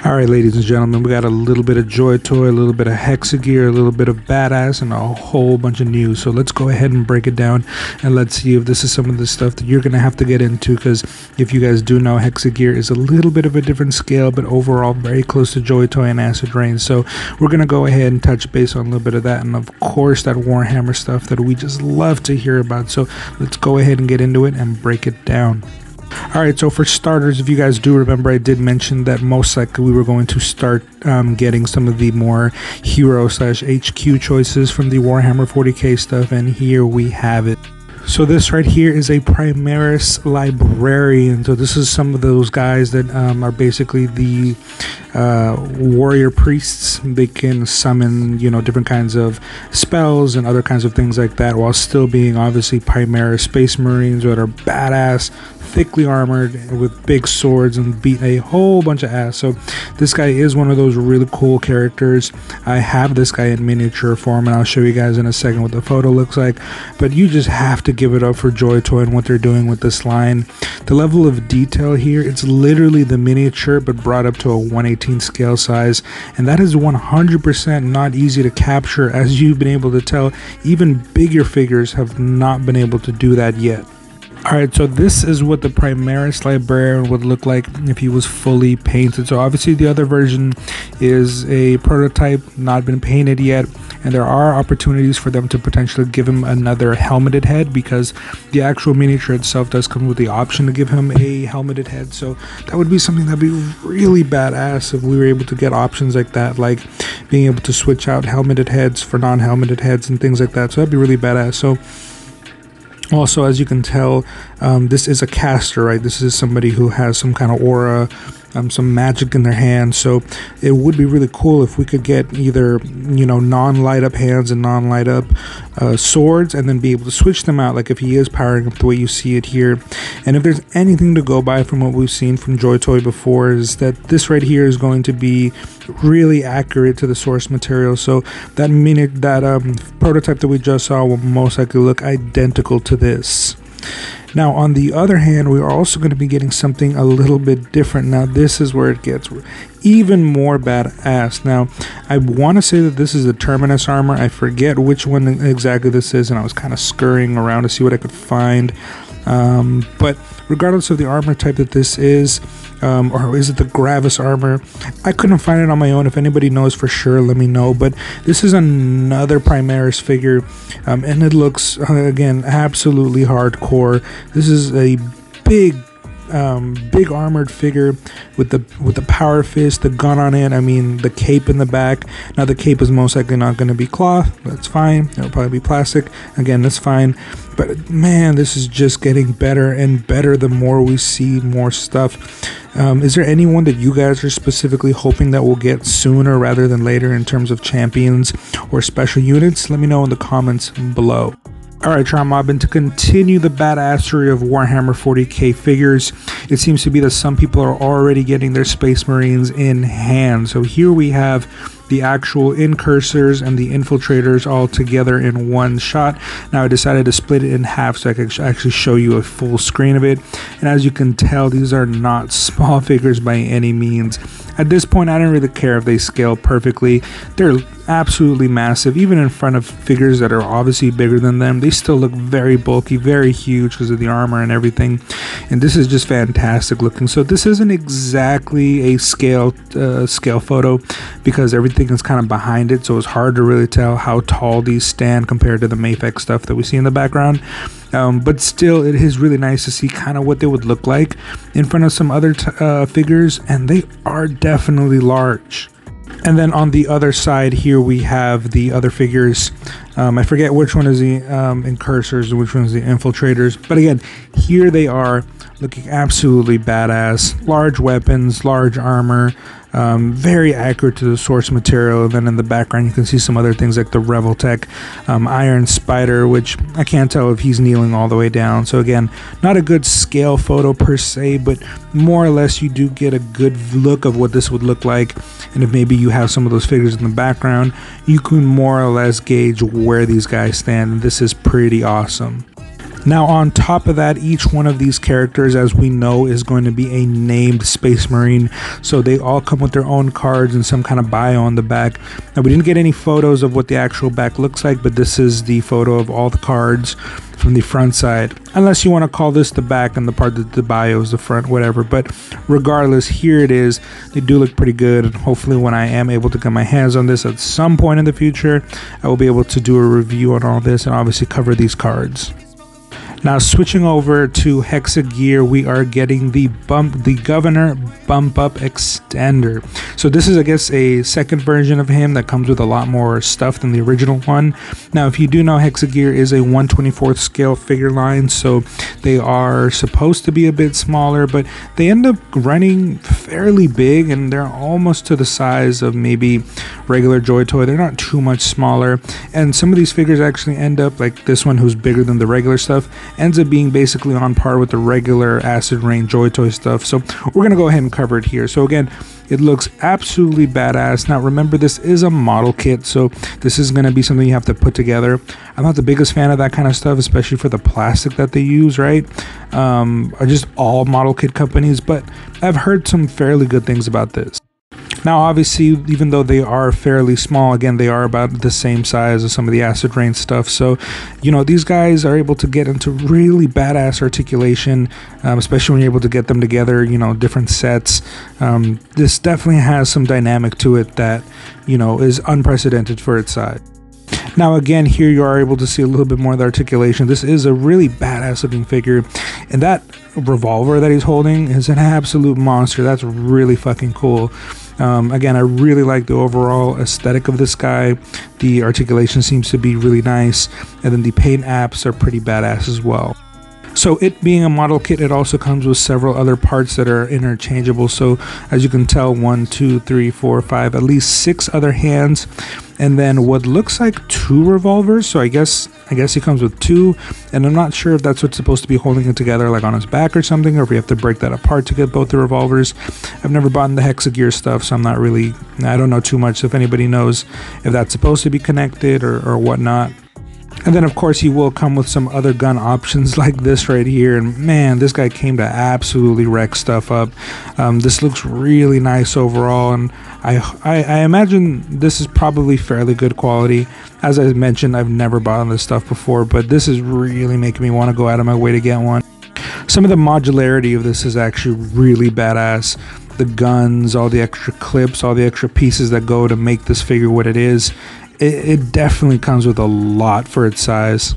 Alright, ladies and gentlemen, we got a little bit of Joytoy, a little bit of HexaGear, a little bit of Badass, and a whole bunch of news. So let's go ahead and break it down, and let's see if this is some of the stuff that you're going to have to get into, because if you guys do know, HexaGear is a little bit of a different scale, but overall very close to Joytoy and Acid Rain. So we're going to go ahead and touch base on a little bit of that, and of course that Warhammer stuff that we just love to hear about. So let's go ahead and get into it and break it down. Alright, so for starters, if you guys do remember, I did mention that most likely we were going to start getting some of the more hero/HQ choices from the Warhammer 40k stuff, and here we have it. So this right here is a Primaris Librarian. So this is some of those guys that are basically the warrior priests. They can summon, you know, different kinds of spells and other kinds of things like that, while still being obviously Primaris Space Marines that are badass, thickly armored with big swords, and beat a whole bunch of ass. So this guy is one of those really cool characters. I have this guy in miniature form, and I'll show you guys in a second what the photo looks like, but you just have to give it up for Joytoy and what they're doing with this line. The level of detail here, it's literally the miniature but brought up to a 1/18 scale size, and that is 100% not easy to capture. As you've been able to tell, even bigger figures have not been able to do that yet. Alright, so this is what the Primaris Librarian would look like if he was fully painted. So obviously the other version is a prototype, not been painted yet, and there are opportunities for them to potentially give him another helmeted head, because the actual miniature itself does come with the option to give him a helmeted head. So that would be something that would be really badass if we were able to get options like that, like being able to switch out helmeted heads for non-helmeted heads and things like that. So that'd be really badass. So also, as you can tell, this is a caster, right? This is somebody who has some kind of aura, some magic in their hands. So it would be really cool if we could get either, you know, non-light up hands and non-light up swords, and then be able to switch them out, like if he is powering up the way you see it here. And if there's anything to go by from what we've seen from Joytoy before, is that this right here is going to be really accurate to the source material. So that prototype that we just saw will most likely look identical to this. Now, on the other hand, we are also going to be getting something a little bit different. Now, this is where it gets even more badass. Now, I want to say that this is the Terminus armor. I forget which one exactly this is, and I was kind of scurrying around to see what I could find. But regardless of the armor type that this is, or is it the Gravis armor, I couldn't find it on my own. If anybody knows for sure, let me know. But this is another Primaris figure, and it looks again absolutely hardcore. This is a big armored figure with the power fist, the gun on it. I mean, the cape in the back. Now the cape is most likely not going to be cloth. That's fine. It'll probably be plastic. Again, that's fine. But man, this is just getting better and better the more we see more stuff. Is there anyone that you guys are specifically hoping that we'll get sooner rather than later in terms of champions or special units? Let me know in the comments below. Alright, Tron Mob, and to continue the badassery of Warhammer 40k figures, it seems to be that some people are already getting their Space Marines in hand. So here we have the actual incursors and the infiltrators all together in one shot. Now I decided to split it in half so I could actually show you a full screen of it. And as you can tell, these are not small figures by any means. At this point, I don't really care if they scale perfectly. They're absolutely massive. Even in front of figures that are obviously bigger than them, they still look very bulky, very huge because of the armor and everything. And this is just fantastic looking. So this isn't exactly a scale photo, because everything is kind of behind it, so it's hard to really tell how tall these stand compared to the Mafex stuff that we see in the background. But still, it is really nice to see kind of what they would look like in front of some other figures, and they are definitely large. And then on the other side here, we have the other figures. I forget which one is the incursors and which one is the infiltrators. But again, here they are looking absolutely badass. Large weapons, large armor, very accurate to the source material. And then in the background, you can see some other things like the Revoltech Iron Spider, which I can't tell if he's kneeling all the way down. So again, not a good scale photo per se, but more or less you do get a good look of what this would look like. And if maybe you have some of those figures in the background, you can more or less gauge where these guys stand. And this is pretty awesome. Now on top of that, each one of these characters, as we know, is going to be a named Space Marine. So they all come with their own cards and some kind of bio on the back. Now we didn't get any photos of what the actual back looks like, but this is the photo of all the cards from the front side. Unless you want to call this the back and the part that the bio is the front, whatever. But regardless, here it is. They do look pretty good, and hopefully when I am able to get my hands on this at some point in the future, I will be able to do a review on all this and obviously cover these cards. Now switching over to HexaGear, we are getting the Governor Bump Up Extender. So this is, I guess, a second version of him that comes with a lot more stuff than the original one. Now, if you do know, HexaGear is a 1/24th scale figure line, so they are supposed to be a bit smaller, but they end up running fairly big, and they're almost to the size of maybe regular Joytoy. They're not too much smaller, and some of these figures actually end up, like this one who's bigger than the regular stuff, ends up being basically on par with the regular Acid Rain Joytoy stuff. So we're going to go ahead and cover it here. So again, it looks absolutely badass. Now remember, this is a model kit, so this is going to be something you have to put together. I'm not the biggest fan of that kind of stuff, especially for the plastic that they use, right? Or just all model kit companies, but I've heard some fairly good things about this. Now obviously, even though they are fairly small, again, they are about the same size as some of the Acid Rain stuff. So, you know, these guys are able to get into really badass articulation, especially when you're able to get them together, you know, different sets. This definitely has some dynamic to it that, you know, is unprecedented for its size. Now again, here you are able to see a little bit more of the articulation. This is a really badass looking figure, and that revolver that he's holding is an absolute monster. That's really fucking cool. Again, I really like the overall aesthetic of this guy. The articulation seems to be really nice, and then the paint apps are pretty badass as well. So it being a model kit, it also comes with several other parts that are interchangeable. So as you can tell, 1, 2, 3, 4, 5, at least 6 other hands, and then what looks like 2 revolvers. So I guess he comes with 2, and I'm not sure if that's what's supposed to be holding it together, like on his back or something, or if we have to break that apart to get both the revolvers. I've never bought the HexaGear stuff, so I don't know too much. So if anybody knows if that's supposed to be connected or whatnot. And then of course he will come with some other gun options like this right here, and man, this guy came to absolutely wreck stuff up. This looks really nice overall, and I imagine this is probably fairly good quality. As I mentioned, I've never bought this stuff before, but this is really making me want to go out of my way to get one. Some of the modularity of this is actually really badass. The guns, all the extra clips, all the extra pieces that go to make this figure what it is. It definitely comes with a lot for its size.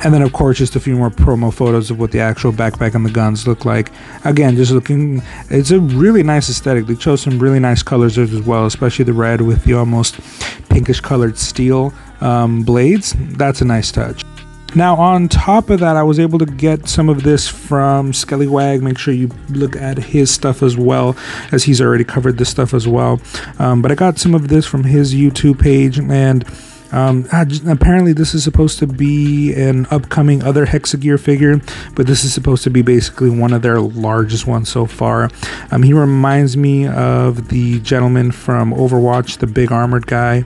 And then of course just a few more promo photos of what the actual backpack and the guns look like. Again, just looking, it's a really nice aesthetic. They chose some really nice colors as well, especially the red with the almost pinkish colored steel blades. That's a nice touch. Now on top of that, I was able to get some of this from Skellywag. Make sure you look at his stuff as well, as he's already covered this stuff as well. But I got some of this from his YouTube page, and apparently this is supposed to be an upcoming other HexaGear figure, but this is supposed to be basically one of their largest ones so far. He reminds me of the gentleman from Overwatch, the big armored guy.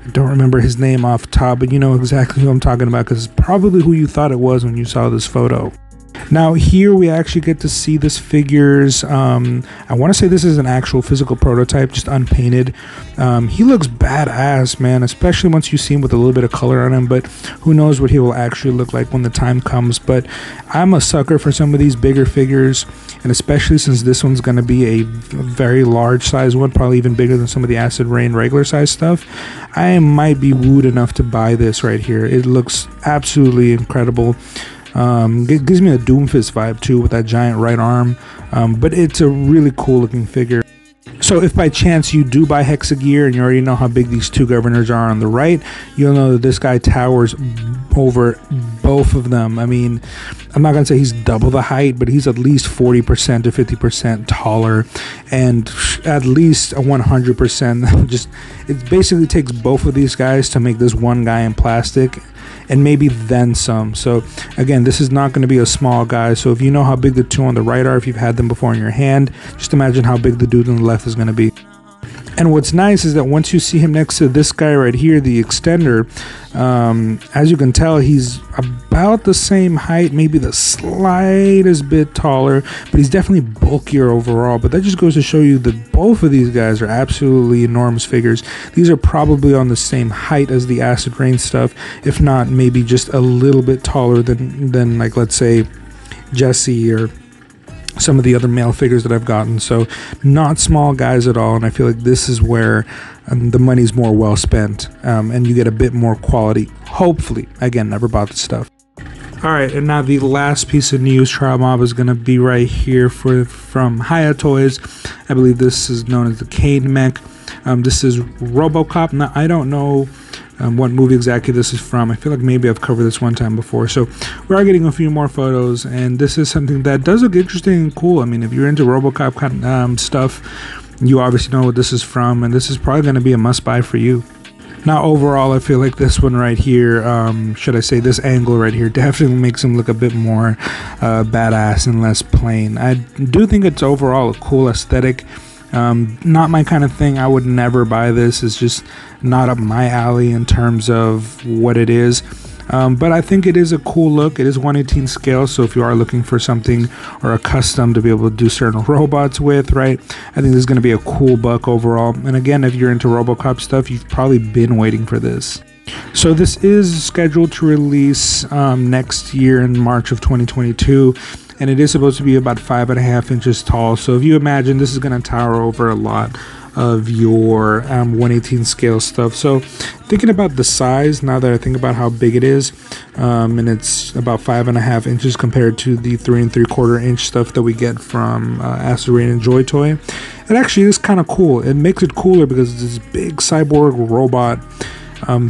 I don't remember his name off top, but you know exactly who I'm talking about, because it's probably who you thought it was when you saw this photo. Now here we actually get to see this figure's, I want to say this is an actual physical prototype, just unpainted. He looks badass, man, especially once you see him with a little bit of color on him, but who knows what he will actually look like when the time comes. But I'm a sucker for some of these bigger figures, and especially since this one's going to be a very large size one, probably even bigger than some of the Acid Rain regular size stuff. I might be wooed enough to buy this right here. It looks absolutely incredible. It gives me a Doomfist vibe too, with that giant right arm, but it's a really cool looking figure. So if by chance you do buy HexaGear and you already know how big these 2 governors are on the right, you'll know that this guy towers over both of them. I mean, I'm not going to say he's double the height, but he's at least 40% to 50% taller, and at least 100%. Just, it basically takes both of these guys to make this one guy in plastic, and maybe then some. So again, this is not going to be a small guy. So if you know how big the 2 on the right are, if you've had them before in your hand, just imagine how big the dude on the left is going to be. And what's nice is that once you see him next to this guy right here, the extender, as you can tell, he's about the same height, maybe the slightest bit taller, but he's definitely bulkier overall. But that just goes to show you that both of these guys are absolutely enormous figures. These are probably on the same height as the Acid Rain stuff, if not maybe just a little bit taller than like, let's say, Jesse or some of the other male figures that I've gotten. So not small guys at all, and I feel like this is where the money's more well spent, and you get a bit more quality, hopefully. Again, never bought this stuff. Alright, and now the last piece of news, Trial Mob, is going to be right here from Hiya Toys. I believe this is known as the Kane Mech. This is RoboCop. Now, I don't know what movie exactly this is from. I feel like maybe I've covered this one time before. So we are getting a few more photos, and this is something that does look interesting and cool. I mean, if you're into RoboCop kind of, stuff, you obviously know what this is from, and this is probably going to be a must-buy for you. Now, overall, I feel like this one right here, should I say this angle right here, definitely makes him look a bit more badass and less plain. I do think it's overall a cool aesthetic. Not my kind of thing. I would never buy this. It's just not up my alley in terms of what it is. But I think it is a cool look. It is 1/18 scale, so if you are looking for something or a custom to be able to do certain robots with, right, I think this is going to be a cool buck overall. And again, if you're into RoboCop stuff, you've probably been waiting for this. So this is scheduled to release next year in March of 2022. And it is supposed to be about 5.5 inches tall. So if you imagine, this is going to tower over a lot of your 1/18 scale stuff. So thinking about the size, now that I think about how big it is, and it's about 5.5 inches compared to the 3 3/4 inch stuff that we get from Acid Rain and Joytoy, it actually is kind of cool. It makes it cooler because it's this big cyborg robot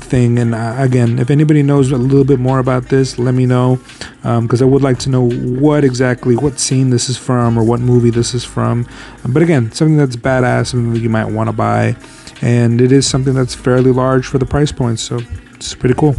thing. And again, if anybody knows a little bit more about this, let me know, because I would like to know what scene this is from or what movie this is from. But again, something that's badass, something that you might want to buy, and it is something that's fairly large for the price point, so it's pretty cool.